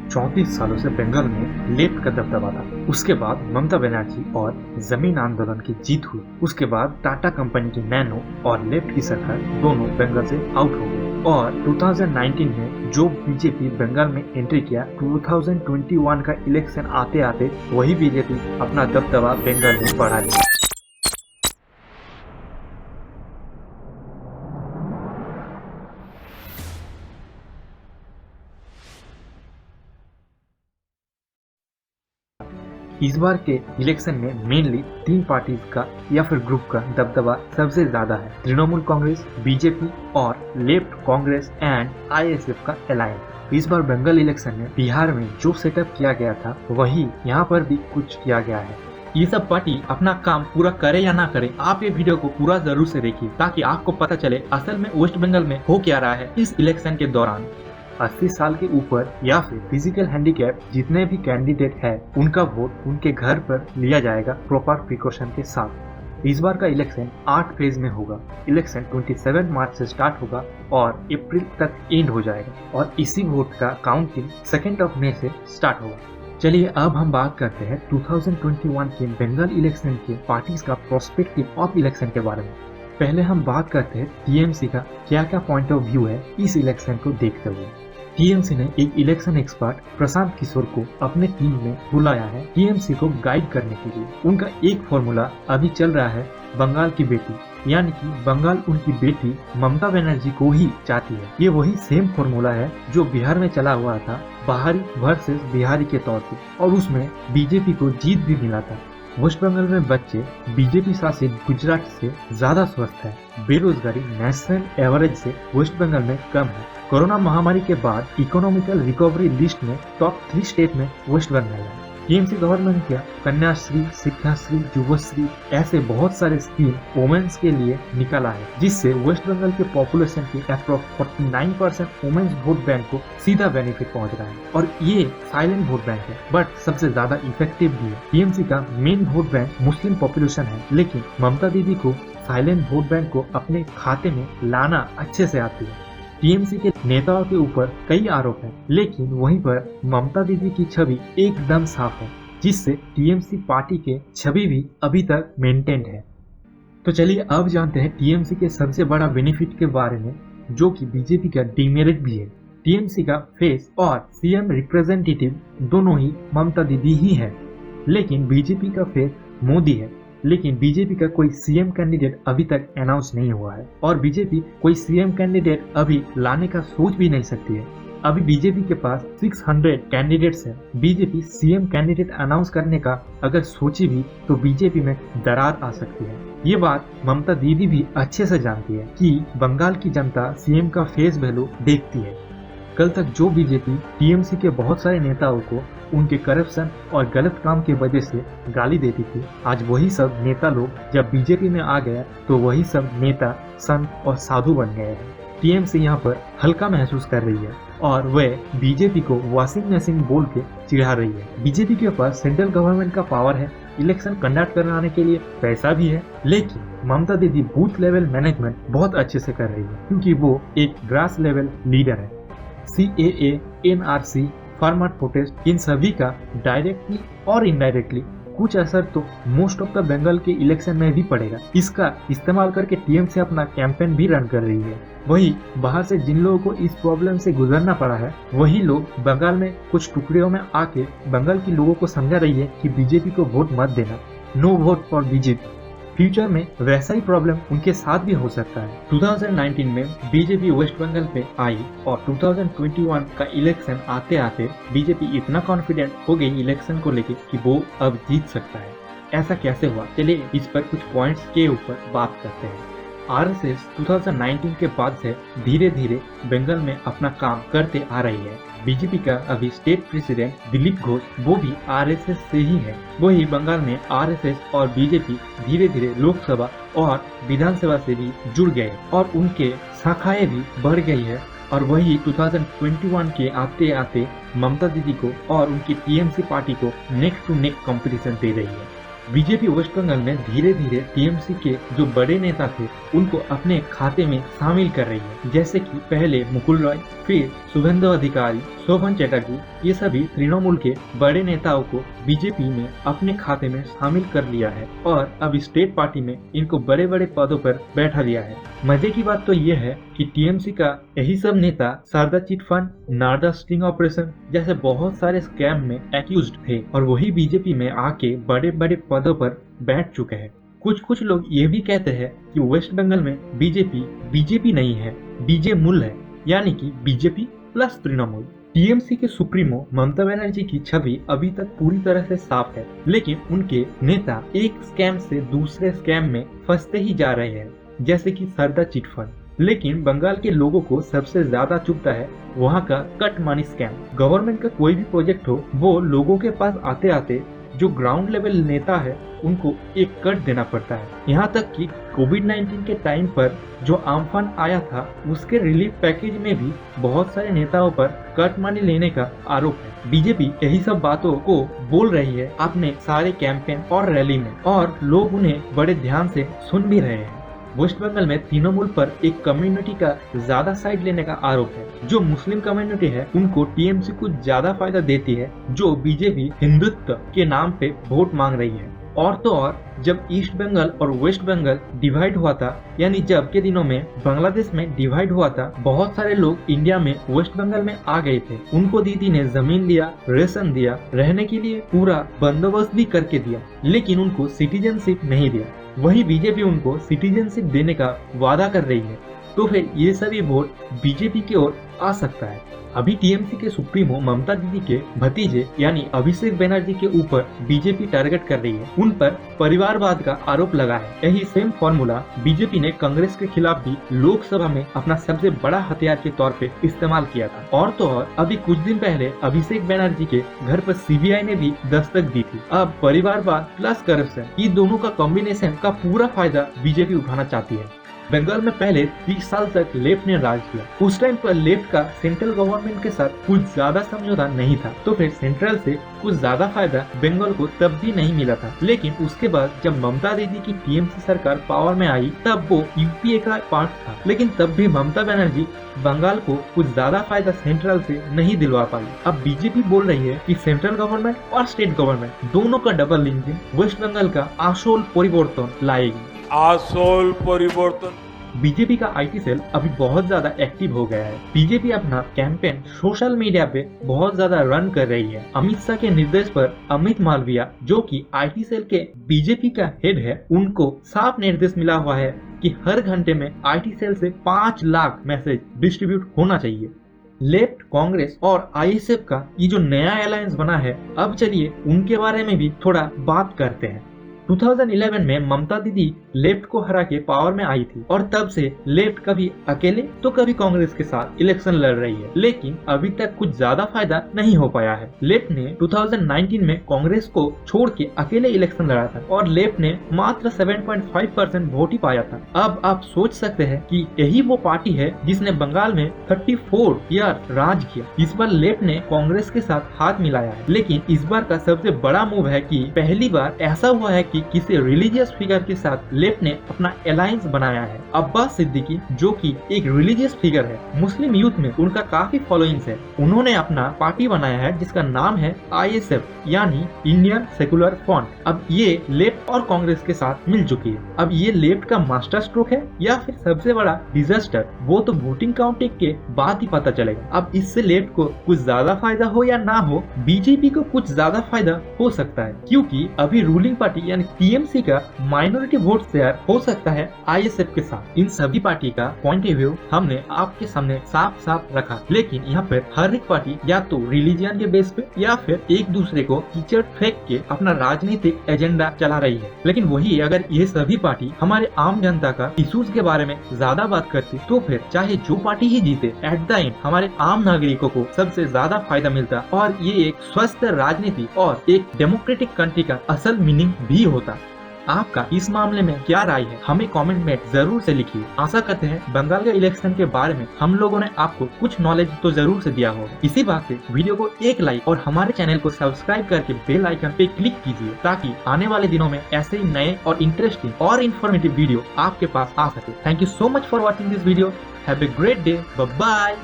34 सालों से बंगाल में लेफ्ट का दबदबा था। उसके बाद ममता बनर्जी और जमीन आंदोलन की जीत हुई। उसके बाद टाटा कंपनी की नैनो और लेफ्ट की सरकार दोनों बंगाल से आउट हो गई और 2019 में जो बीजेपी बंगाल में एंट्री किया, 2021 का इलेक्शन आते आते वही बीजेपी अपना दबदबा बंगाल में बढ़ा लिया। इस बार के इलेक्शन में मेनली 3 पार्टीज का या फिर ग्रुप का दबदबा सबसे ज्यादा है। तृणमूल कांग्रेस, बीजेपी और लेफ्ट कांग्रेस एंड आईएसएफ का अलायंस। इस बार बंगाल इलेक्शन में बिहार में जो सेटअप किया गया था वही यहाँ पर भी कुछ किया गया है। ये सब पार्टी अपना काम पूरा करे या ना करे, आप ये वीडियो को पूरा जरूर से देखिए ताकि आपको पता चले असल में वेस्ट बंगाल में हो क्या रहा है इस इलेक्शन के दौरान। 80 साल के ऊपर या फिर फिजिकल हैंडीकैप जितने भी कैंडिडेट है उनका वोट उनके घर पर लिया जाएगा प्रॉपर प्रिकॉशन के साथ। इस बार का इलेक्शन 8 फेज में होगा। इलेक्शन 27 मार्च से स्टार्ट होगा और अप्रैल तक एंड हो जाएगा और इसी वोट का काउंटिंग 2 मई से स्टार्ट होगा। चलिए अब हम बात करते हैं 2021 के बंगाल इलेक्शन के पार्टीज का प्रोस्पेक्टिव ऑफ इलेक्शन के बारे में। पहले हम बात करते हैं टीएमसी का क्या क्या पॉइंट ऑफ व्यू है इस इलेक्शन को देखते हुए। टीएमसी ने एक इलेक्शन एक्सपर्ट प्रशांत किशोर को अपने टीम में बुलाया है टीएमसी को गाइड करने के लिए। उनका एक फॉर्मूला अभी चल रहा है बंगाल की बेटी, यानी कि बंगाल उनकी बेटी ममता बनर्जी को ही चाहती है। ये वही सेम फॉर्मूला है जो बिहार में चला हुआ था, बाहरी वर्सेस बिहारी के तौर पे, और उसमें बीजेपी को जीत भी मिला था। वेस्ट बंगाल में बच्चे बीजेपी शासित गुजरात से ज्यादा स्वस्थ है। बेरोजगारी नेशनल एवरेज से वेस्ट बंगाल में कम है। कोरोना महामारी के बाद इकोनॉमिकल रिकवरी लिस्ट में टॉप 3 स्टेट में वेस्ट बंगाल है। टीएमसी गवर्नमेंट क्या कन्याश्री, शिक्षाश्री, युवश्री ऐसे बहुत सारे स्कीम वुमेन्स के लिए निकाला है, जिससे वेस्ट बंगाल के पॉपुलेशन के अप्रोक्स 49% वुमेन्स वोट बैंक को सीधा बेनिफिट पहुंच रहा है। और ये साइलेंट वोट बैंक है बट सबसे ज्यादा इफेक्टिव भी है। टीएमसी का main vote bank Muslim population है, लेकिन ममता दीदी को साइलेंट वोट बैंक को अपने खाते में लाना अच्छे से आती है। टीएमसी के नेताओं के ऊपर कई आरोप हैं, लेकिन वहीं पर ममता दीदी की छवि एकदम साफ है, जिससे टीएमसी पार्टी के छवि भी अभी तक मेंटेन्ड है। तो चलिए अब जानते हैं टीएमसी के सबसे बड़ा बेनिफिट के बारे में, जो कि बीजेपी का डिमेरिट भी है। टीएमसी का फेस और सीएम रिप्रेजेंटेटिव दोनों ही ममता दीदी ही है, लेकिन बीजेपी का फेस मोदी है। लेकिन बीजेपी का कोई सीएम कैंडिडेट अभी तक अनाउंस नहीं हुआ है और बीजेपी कोई सीएम कैंडिडेट अभी लाने का सोच भी नहीं सकती है। अभी बीजेपी के पास 600 कैंडिडेट्स हैं। बीजेपी सीएम कैंडिडेट अनाउंस करने का अगर सोची भी तो बीजेपी में दरार आ सकती है। ये बात ममता दीदी भी अच्छे से जानती है कि बंगाल की जनता सीएम का फेस वैल्यू देखती है। कल तक जो बीजेपी टीएमसी के बहुत सारे नेताओं को उनके करप्शन और गलत काम की वजह से गाली देती थी, आज वही सब नेता लोग जब बीजेपी में आ गया तो वही सब नेता संत और साधु बन गए हैं। टीएमसी यहाँ पर हल्का महसूस कर रही है और वह बीजेपी को वॉशिंग मशीन बोल के चिढ़ा रही है। बीजेपी के पास सेंट्रल गवर्नमेंट का पावर है, इलेक्शन कंडक्ट कराने के लिए पैसा भी है, लेकिन ममता दीदी बूथ लेवल मैनेजमेंट बहुत अच्छे से कर रही है क्योंकि वो एक ग्रास लेवल लीडर है। CAA, NRC, फार्मर प्रोटेस्ट, इन सभी का डायरेक्टली और इनडायरेक्टली कुछ असर तो मोस्ट ऑफ द बंगाल के इलेक्शन में भी पड़ेगा। इसका इस्तेमाल करके टीएमसी अपना कैंपेन भी रन कर रही है। वही बाहर से जिन लोगों को इस प्रॉब्लम से गुजरना पड़ा है, वही लोग बंगाल में कुछ टुकड़ियों में आके बंगाल के लोगों को समझा रही है कि बीजेपी को वोट मत देना, no vote for BJP. Future में वैसा ही प्रॉब्लम उनके साथ भी हो सकता है। 2019 में बीजेपी वेस्ट बंगाल पे आई और 2021 का इलेक्शन आते आते बीजेपी इतना कॉन्फिडेंट हो गई इलेक्शन को लेके कि वो अब जीत सकता है। ऐसा कैसे हुआ, चलिए इस पर कुछ पॉइंट्स के ऊपर बात करते हैं। आरएसएस 2019 के बाद से धीरे धीरे बंगाल में अपना काम करते आ रही है। बीजेपी का अभी स्टेट प्रेसिडेंट दिलीप घोष वो भी आरएसएस से ही है। वही बंगाल में आरएसएस और बीजेपी धीरे धीरे लोकसभा और विधानसभा से भी जुड़ गए और उनके शाखाएं भी बढ़ गई है। और वही 2021 के आते आते ममता दीदी को और उनकी टीएमसी पार्टी को नेक टू नेक कंपटीशन दे रही है। बीजेपी वेस्ट बंगाल में धीरे धीरे टीएमसी के जो बड़े नेता थे उनको अपने खाते में शामिल कर रही है, जैसे कि पहले मुकुल रॉय, फिर शुभेंदु अधिकारी, शोभन चैटर्जी, ये सभी तृणमूल के बड़े नेताओं को बीजेपी में अपने खाते में शामिल कर लिया है और अब स्टेट पार्टी में इनको बड़े बड़े पदों पर बैठा दिया है। मजे की बात तो ये है कि टीएमसी का यही सब नेता Saradha chit fund, Narada sting operation जैसे बहुत सारे स्कैम में एक्यूज्ड थे और वही बीजेपी में आके बड़े बड़े पदों पर बैठ चुके हैं। कुछ लोग ये भी कहते हैं कि वेस्ट बंगाल में बीजेपी नहीं है, बीजे मूल है, यानी कि बीजेपी प्लस तृणमूल। टीएमसी के सुप्रीमो ममता बनर्जी की छवि अभी तक पूरी तरह से साफ है, लेकिन उनके नेता एक स्कैम से दूसरे स्कैम में फंसते ही जा रहे हैं, जैसे कि शारदा चिट फंड। लेकिन बंगाल के लोगों को सबसे ज्यादा चुभता है वहाँ का कट मनी स्कैम। गवर्नमेंट का कोई भी प्रोजेक्ट हो, वो लोगों के पास आते आते जो ग्राउंड लेवल नेता है उनको एक कट देना पड़ता है। यहाँ तक कि कोविड-19 के टाइम पर जो आम्फान आया था उसके रिलीफ पैकेज में भी बहुत सारे नेताओं पर कट मनी लेने का आरोप है। बीजेपी यही सब बातों को बोल रही है अपने सारे कैंपेन और रैली में और लोग उन्हें बड़े ध्यान से सुन भी रहे हैं। वेस्ट बंगाल में तृणमूल पर एक कम्युनिटी का ज्यादा साइड लेने का आरोप है। जो मुस्लिम कम्युनिटी है उनको टीएमसी कुछ ज्यादा फायदा देती है, जो बीजेपी हिंदुत्व के नाम पे वोट मांग रही है। और तो और जब ईस्ट बंगाल और वेस्ट बंगाल डिवाइड हुआ था, यानी जब के दिनों में बांग्लादेश में डिवाइड हुआ था, बहुत सारे लोग इंडिया में वेस्ट बंगाल में आ गए थे। उनको दीदी ने जमीन दिया, रेशन दिया, रहने के लिए पूरा बंदोबस्त भी करके दिया, लेकिन उनको सिटीजनशिप नहीं दिया। वही बीजेपी उनको सिटीजनशिप देने का वादा कर रही है, तो फिर ये सभी वोट बीजेपी की ओर आ सकता है। अभी टीएमसी के सुप्रीमो ममता दीदी के भतीजे यानी अभिषेक बनर्जी के ऊपर बीजेपी टारगेट कर रही है, उन पर परिवारवाद का आरोप लगा है। यही सेम फॉर्मूला बीजेपी ने कांग्रेस के खिलाफ भी लोकसभा में अपना सबसे बड़ा हथियार के तौर पे इस्तेमाल किया था। और तो और अभी कुछ दिन पहले अभिषेक बनर्जी के घर पर सीबीआई ने भी दस्तक दी थी। अब परिवारवाद प्लस करप्शन, ये दोनों का कॉम्बिनेशन का पूरा फायदा बीजेपी उठाना चाहती है। बंगाल में पहले 30 साल तक लेफ्ट ने राज किया। उस टाइम पर लेफ्ट का सेंट्रल गवर्नमेंट के साथ कुछ ज्यादा समझौता नहीं था, तो फिर सेंट्रल से कुछ ज्यादा फायदा बंगाल को तब भी नहीं मिला था। लेकिन उसके बाद जब ममता दीदी की टीएमसी सरकार पावर में आई, तब वो यूपीए का पार्ट था, लेकिन तब भी ममता बनर्जी बंगाल को कुछ ज्यादा फायदा सेंट्रल से नहीं दिलवा पाई। अब बीजेपी बोल रही है कि सेंट्रल गवर्नमेंट और स्टेट गवर्नमेंट दोनों का डबल इंजन वेस्ट बंगाल का आशोल परिवर्तन लाएगी। आसोल परिवर्तन। बीजेपी का आईटी सेल अभी बहुत ज्यादा एक्टिव हो गया है। बीजेपी अपना कैंपेन सोशल मीडिया पे बहुत ज्यादा रन कर रही है। अमित शाह के निर्देश पर अमित मालविया, जो कि आईटी सेल के बीजेपी का हेड है, उनको साफ निर्देश मिला हुआ है कि हर घंटे में आईटी सेल से 5 लाख मैसेज डिस्ट्रीब्यूट होना चाहिए। लेफ्ट, कांग्रेस और आईएसएफ का ये जो नया अलायंस बना है, अब चलिए उनके बारे में भी थोड़ा बात करते हैं। 2011 में ममता दीदी लेफ्ट को हरा के पावर में आई थी और तब से लेफ्ट कभी अकेले तो कभी कांग्रेस के साथ इलेक्शन लड़ रही है, लेकिन अभी तक कुछ ज्यादा फायदा नहीं हो पाया है। लेफ्ट ने 2019 में कांग्रेस को छोड़ के अकेले इलेक्शन लड़ा था और लेफ्ट ने मात्र 7.5% वोट ही पाया था। अब आप सोच सकते हैं कि यही वो पार्टी है जिसने बंगाल में 34 ईयर राज किया। इस बार लेफ्ट ने कांग्रेस के साथ हाथ मिलाया है, लेकिन इस बार का सबसे बड़ा मूव है कि पहली बार ऐसा हुआ है कि किसी रिलीजियस फिगर के साथ लेफ्ट ने अपना अलायंस बनाया है। अब्बास सिद्दीकी, जो कि एक रिलीजियस फिगर है, मुस्लिम यूथ में उनका काफी फॉलोइंग्स है, उन्होंने अपना पार्टी बनाया है जिसका नाम है आईएसएफ यानी इंडियन सेकुलर फ्रंट। अब ये लेफ्ट और कांग्रेस के साथ मिल चुकी है। अब ये लेफ्ट का मास्टर स्ट्रोक है या फिर सबसे बड़ा डिजास्टर, वो तो वोटिंग काउंटिंग के बाद ही पता चलेगा। अब इससे लेफ्ट को कुछ ज्यादा फायदा हो या ना हो, बीजेपी को कुछ ज्यादा फायदा हो सकता है, क्योंकि अभी रूलिंग पार्टी यानी टीएमसी का माइनॉरिटी वोट शेयर हो सकता है आईएसएफ के साथ। इन सभी पार्टी का पॉइंट ऑफ व्यू हमने आपके सामने साफ साफ रखा, लेकिन यहाँ पर हर एक पार्टी या तो रिलीजन के बेस पे या फिर एक दूसरे को कीचड़ फेंक के अपना राजनीतिक एजेंडा चला रही है। लेकिन वही अगर ये सभी पार्टी हमारे आम जनता का इश्यूज के बारे में ज्यादा बात करती, तो फिर चाहे जो पार्टी ही जीते, एट द एंड हमारे आम नागरिकों को सबसे ज्यादा फायदा मिलता और ये एक स्वस्थ राजनीति और एक डेमोक्रेटिक कंट्री का असल मीनिंग भी होता। आपका इस मामले में क्या राय है हमें कमेंट में जरूर से लिखिए। आशा करते हैं बंगाल के इलेक्शन के बारे में हम लोगों ने आपको कुछ नॉलेज तो जरूर से दिया होगा। इसी बात से वीडियो को एक लाइक और हमारे चैनल को सब्सक्राइब करके बेल आइकन पे क्लिक कीजिए ताकि आने वाले दिनों में ऐसे ही नए और इंटरेस्टिंग और इन्फॉर्मेटिव वीडियो आपके पास आ सके। Thank you so much for watching this video. Have a great day. Bye bye.